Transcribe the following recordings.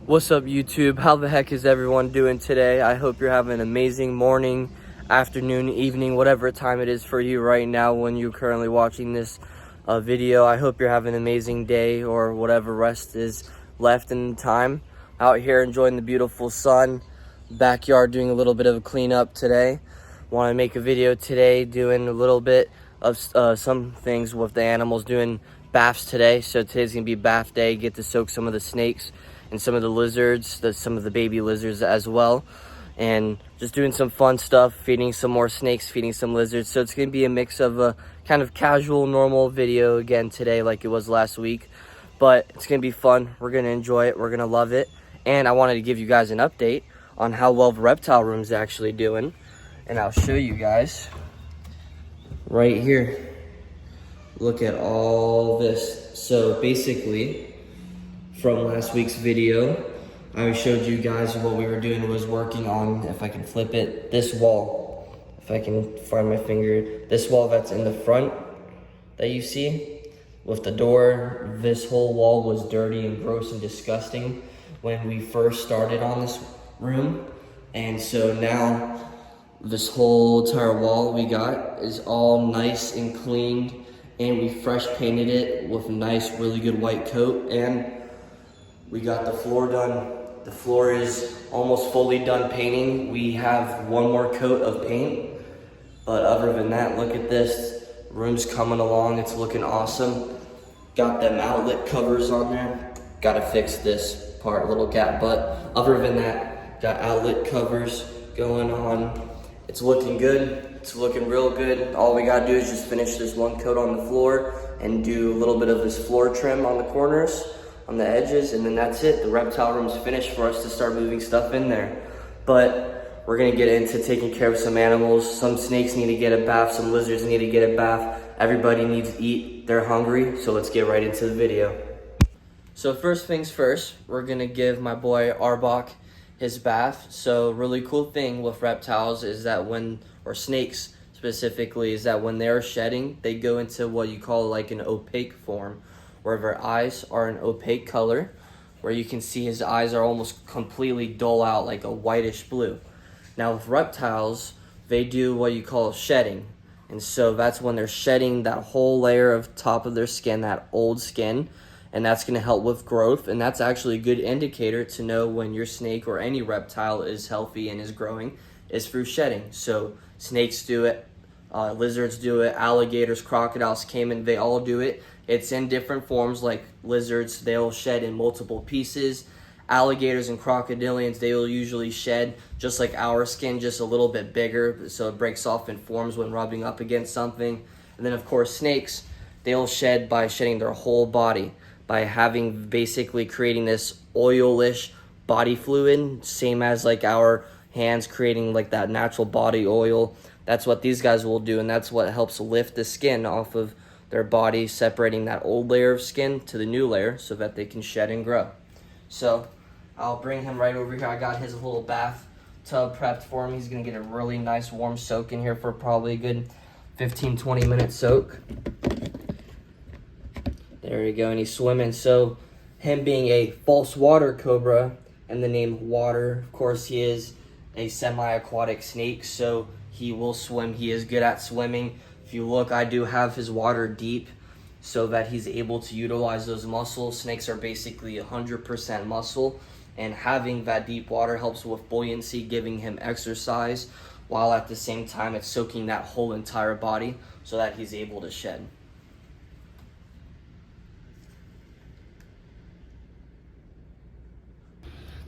What's up, YouTube? How the heck is everyone doing today? I hope you're having an amazing morning, afternoon, evening, whatever time it is for you right now when you're currently watching this video. I hope you're having an amazing day or whatever rest is left in time. Out here enjoying the beautiful sun, backyard doing a little bit of a cleanup today. Want to make a video today doing a little bit of some things with the animals, doing baths today. So today's gonna be bath day. Get to soak some of the snakes and some of the lizards, some of the baby lizards as well, and just doing some fun stuff, feeding some more snakes, feeding some lizards. So it's gonna be a mix of a kind of casual, normal video again today like it was last week, but it's gonna be fun. We're gonna enjoy it, we're gonna love it. And I wanted to give you guys an update on how well the reptile room is actually doing, and I'll show you guys right here. Look at all this. So basically, from last week's video, I showed you guys what we were doing was working on, if I can flip it, this wall. If I can find my finger, this wall that's in the front that you see with the door. This whole wall was dirty and gross and disgusting when we first started on this room. And so now this whole entire wall we got is all nice and cleaned, and we fresh painted it with a nice, really good white coat, and we got the floor done. The floor is almost fully done painting. We have one more coat of paint, but other than that, look at this. Room's coming along, it's looking awesome. Got them outlet covers on there. Gotta fix this part, little gap, but other than that, got outlet covers going on. It's looking good, it's looking real good. All we gotta do is just finish this one coat on the floor and do a little bit of this floor trim on the corners, on the edges, and then that's it. The reptile room's finished for us to start moving stuff in there. But we're gonna get into taking care of some animals. Some snakes need to get a bath, some lizards need to get a bath. Everybody needs to eat, they're hungry, so let's get right into the video. So first things first, we're gonna give my boy Arbok his bath. So really cool thing with reptiles is that or snakes specifically, is that when they're shedding, they go into what you call like an opaque form, where their eyes are an opaque color, where you can see his eyes are almost completely dull out like a whitish blue. Now with reptiles, they do what you call shedding. And so that's when they're shedding that whole layer of top of their skin, that old skin, and that's gonna help with growth. And that's actually a good indicator to know when your snake or any reptile is healthy and is growing, is through shedding. So snakes do it, lizards do it, alligators, crocodiles, caiman, they all do it. It's in different forms. Like lizards, they'll shed in multiple pieces. Alligators and crocodilians, they will usually shed just like our skin, just a little bit bigger, so it breaks off and forms when rubbing up against something. And then of course snakes, they'll shed by shedding their whole body, by having basically creating this oilish body fluid, same as like our hands creating like that natural body oil. That's what these guys will do, and that's what helps lift the skin off of their body, separating that old layer of skin to the new layer so that they can shed and grow. So I'll bring him right over here. I got his little bath tub prepped for him. He's gonna get a really nice warm soak in here for probably a good 15-20 minute soak. There you go, and he's swimming. So him being a false water cobra and the name water, of course he is a semi-aquatic snake, so he will swim. He is good at swimming. If you look, I do have his water deep so that he's able to utilize those muscles. Snakes are basically 100% muscle, and having that deep water helps with buoyancy, giving him exercise, while at the same time it's soaking that whole entire body so that he's able to shed.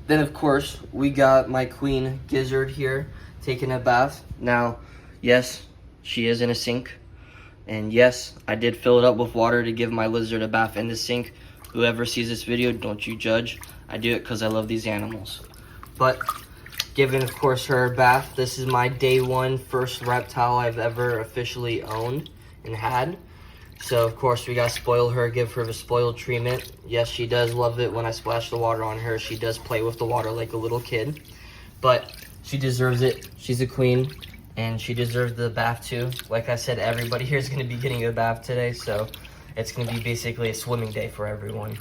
Then of course, we got my queen gizzard here taking a bath. Now, yes, she is in a sink. And yes, I did fill it up with water to give my lizard a bath in the sink. Whoever sees this video, don't you judge. I do it because I love these animals. But giving, of course, her a bath. This is my day one first reptile I've ever officially owned and had. So, of course, we got to spoil her, give her the spoiled treatment. Yes, she does love it when I splash the water on her. She does play with the water like a little kid. But she deserves it. She's a queen, and she deserves the bath too. Like I said, everybody here is going to be getting a bath today, so it's going to be basically a swimming day for everyone.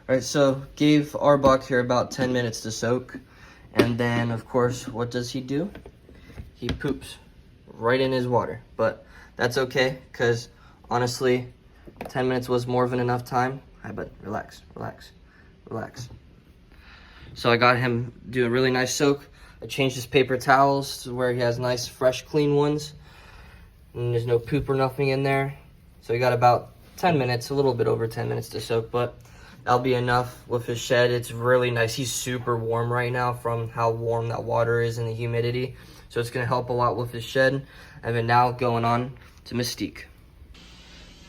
Alright, so gave Arbok here about 10 minutes to soak. And then, of course, what does he do? He poops right in his water. But that's okay, because honestly, 10 minutes was more than enough time. Hi, bud. Relax, relax, relax. So I got him do a really nice soak. I changed his paper towels to where he has nice, fresh, clean ones. And there's no poop or nothing in there. So he got about 10 minutes, a little bit over 10 minutes to soak, but that'll be enough with his shed. It's really nice. He's super warm right now from how warm that water is and the humidity. So it's gonna help a lot with his shed. And then now going on to Mystique.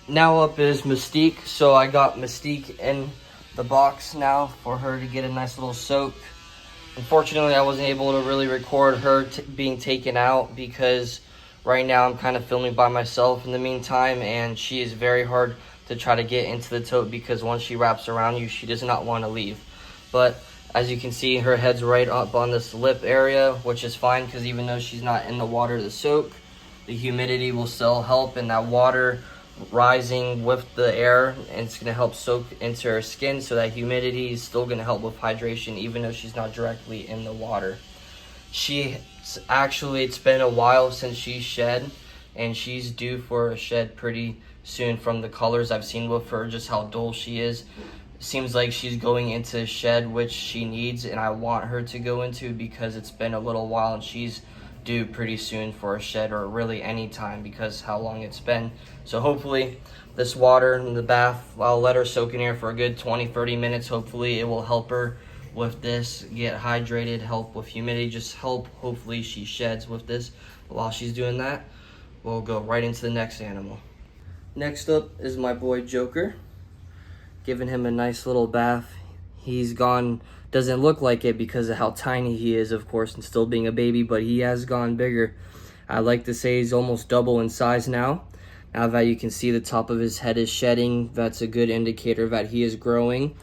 Now up is Mystique. So I got Mystique in the box now for her to get a nice little soak. Unfortunately, I wasn't able to really record her being taken out because right now I'm kind of filming by myself in the meantime, and she is very hard to try to get into the tote because once she wraps around you, she does not want to leave. But as you can see, her head's right up on this lip area, which is fine because even though she's not in the water to soak, the humidity will still help, and that water rising with the air, and it's going to help soak into her skin, so that humidity is still going to help with hydration even though she's not directly in the water. It's been a while since she shed, and she's due for a shed pretty soon from the colors I've seen with her, just how dull she is. Seems like she's going into a shed, which she needs, and I want her to go into because it's been a little while and she's due pretty soon for a shed, or really any time because how long it's been. So hopefully this water in the bath, I'll let her soak in here for a good 20-30 minutes. Hopefully it will help her with this, get hydrated, help with humidity, just help hopefully she sheds with this. While she's doing that, we'll go right into the next animal. Next up is my boy Joker. Giving him a nice little bath. He's gone, doesn't look like it because of how tiny he is, of course, and still being a baby, but he has gone bigger. I like to say he's almost double in size now. Now that you can see the top of his head is shedding, that's a good indicator that he is growing,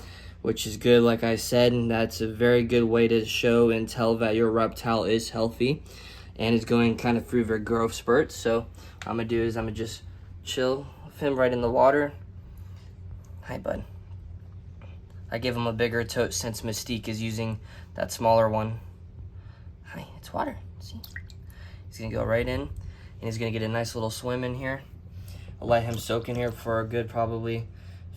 which is good, like I said, and that's a very good way to show and tell that your reptile is healthy and is going kind of through their growth spurts. So what I'm gonna do is I'm gonna just chill with him right in the water. Hi, bud. I gave him a bigger tote since Mystique is using that smaller one. Hi, it's water. See? He's gonna go right in, and he's gonna get a nice little swim in here. I'll let him soak in here for a good probably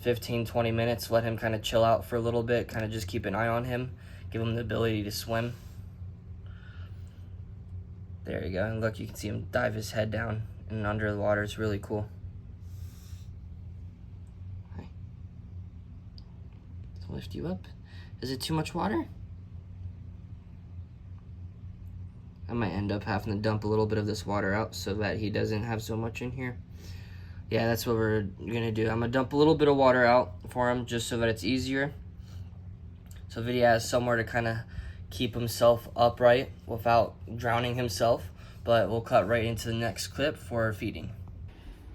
15-20 minutes. Let him kind of chill out for a little bit, kind of just keep an eye on him, give him the ability to swim. There you go. And look, you can see him dive his head down and under the water. It's really cool. Lift you up. Is it too much water? I might end up having to dump a little bit of this water out so that he doesn't have so much in here. Yeah, that's what we're gonna do. I'm gonna dump a little bit of water out for him just so that it's easier, so that he has somewhere to kind of keep himself upright without drowning himself. But we'll cut right into the next clip for feeding.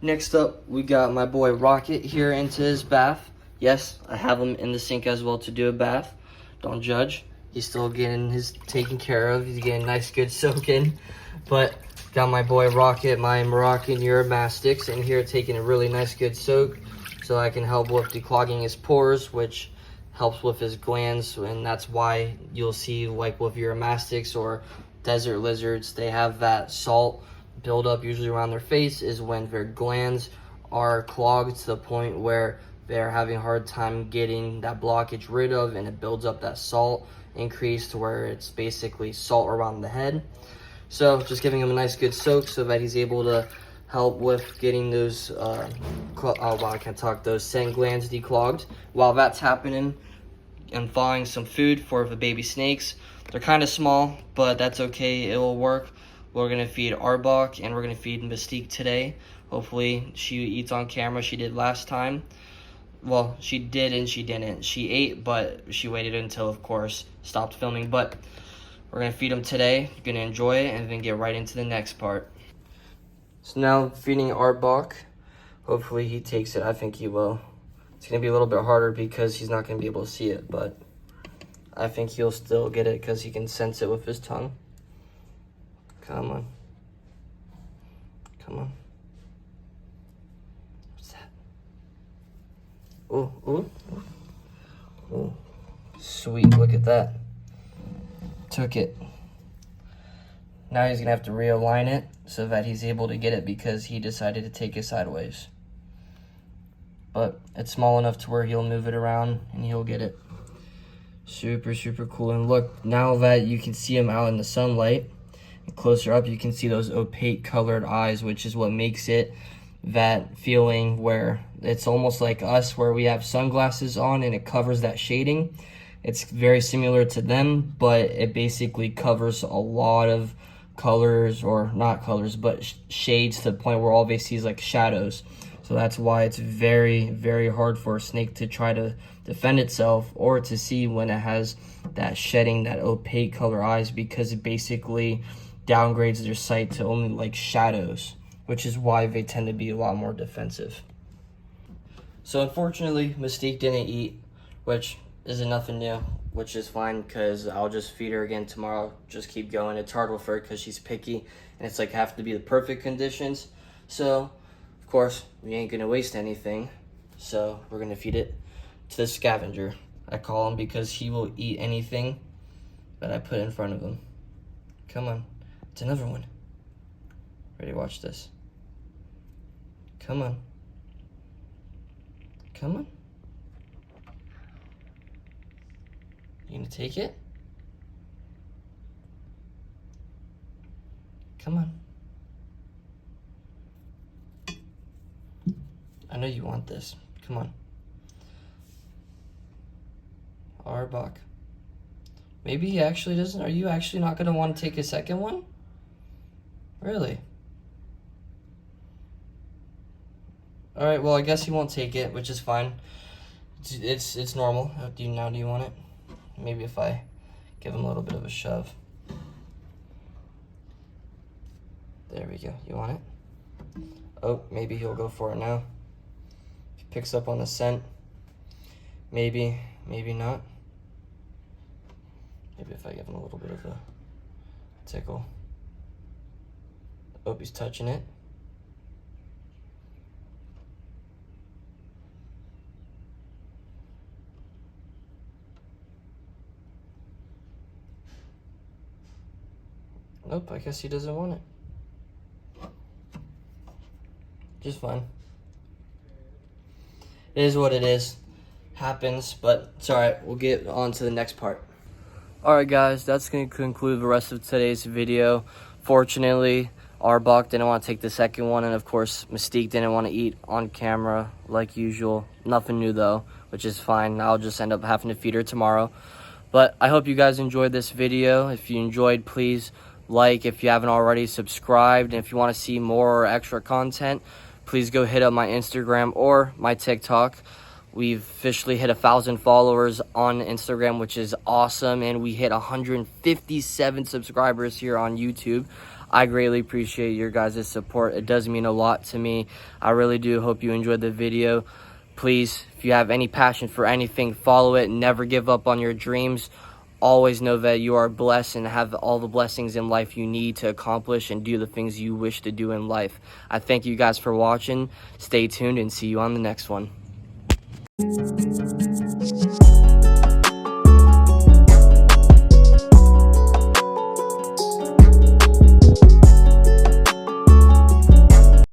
Next up, we got my boy Rocket here into his bath. Yes, I have him in the sink as well to do a bath. Don't judge. He's still getting his taken care of. He's getting a nice, good soak in. But got my boy Rocket, my Moroccan Uromastics, in here taking a really nice, good soak, so I can help with declogging his pores, which helps with his glands. And that's why you'll see, like with Uromastics or desert lizards, they have that salt build up usually around their face, is when their glands are clogged to the point where they're having a hard time getting that blockage rid of, and it builds up that salt increase to where it's basically salt around the head. So just giving him a nice good soak so that he's able to help with getting those those scent glands declogged. While that's happening, I'm thawing some food for the baby snakes. They're kind of small, but that's okay, it will work. We're gonna feed Arbok and we're gonna feed Mystique today. Hopefully she eats on camera. She did last time. Well, she did and she didn't. She ate, but she waited until, of course, stopped filming. But we're going to feed him today. You're going to enjoy it and then get right into the next part. So now feeding Arbok. Hopefully he takes it. I think he will. It's going to be a little bit harder because he's not going to be able to see it. But I think he'll still get it because he can sense it with his tongue. Come on. Come on. Ooh, ooh, ooh. Ooh, sweet, look at that. Took it. Now he's gonna have to realign it so that he's able to get it because he decided to take it sideways. But it's small enough to where he'll move it around and he'll get it. Super, super cool. And look, now that you can see him out in the sunlight, and closer up you can see those opaque colored eyes, which is what makes it that feeling where it's almost like us, where we have sunglasses on and it covers that shading. It's very similar to them, but it basically covers a lot of colors, or not colors, but shades, to the point where all they see is like shadows. So that's why it's very, very hard for a snake to try to defend itself or to see when it has that shedding, that opaque color eyes, because it basically downgrades their sight to only like shadows, which is why they tend to be a lot more defensive. So unfortunately, Mystique didn't eat, which isn't nothing new, which is fine because I'll just feed her again tomorrow. Just keep going. It's hard with her because she's picky and it's like have to be the perfect conditions. So of course we ain't gonna waste anything. So we're gonna feed it to the scavenger. I call him because he will eat anything that I put in front of him. Come on, it's another one. Ready, watch this. Come on. Come on. You gonna take it? Come on. I know you want this. Come on. Arbok. Maybe he actually doesn't. Are you actually not gonna want to take a second one? Really? All right. Well, I guess he won't take it, which is fine. It's normal. Do you want it? Maybe if I give him a little bit of a shove. There we go. You want it? Oh, maybe he'll go for it now. If he picks up on the scent, maybe not. Maybe if I give him a little bit of a tickle. Oh, he's touching it. Nope, I guess he doesn't want it. Just fine. It is what it is. Happens, but it's alright. We'll get on to the next part. Alright guys, that's going to conclude the rest of today's video. Fortunately, Arbok didn't want to take the second one, and of course, Mystique didn't want to eat on camera like usual. Nothing new though, which is fine. I'll just end up having to feed her tomorrow. But I hope you guys enjoyed this video. If you enjoyed, please like. If you haven't already, subscribed. And if you want to see more or extra content, please go hit up my Instagram or my TikTok. We've officially hit 1,000 followers on Instagram, which is awesome. And we hit 157 subscribers here on YouTube. I greatly appreciate your guys' support. It does mean a lot to me. I really do. Hope you enjoyed the video. Please, if you have any passion for anything, follow it. Never give up on your dreams. Always know that you are blessed and have all the blessings in life you need to accomplish and do the things you wish to do in life. I thank you guys for watching. Stay tuned and see you on the next one.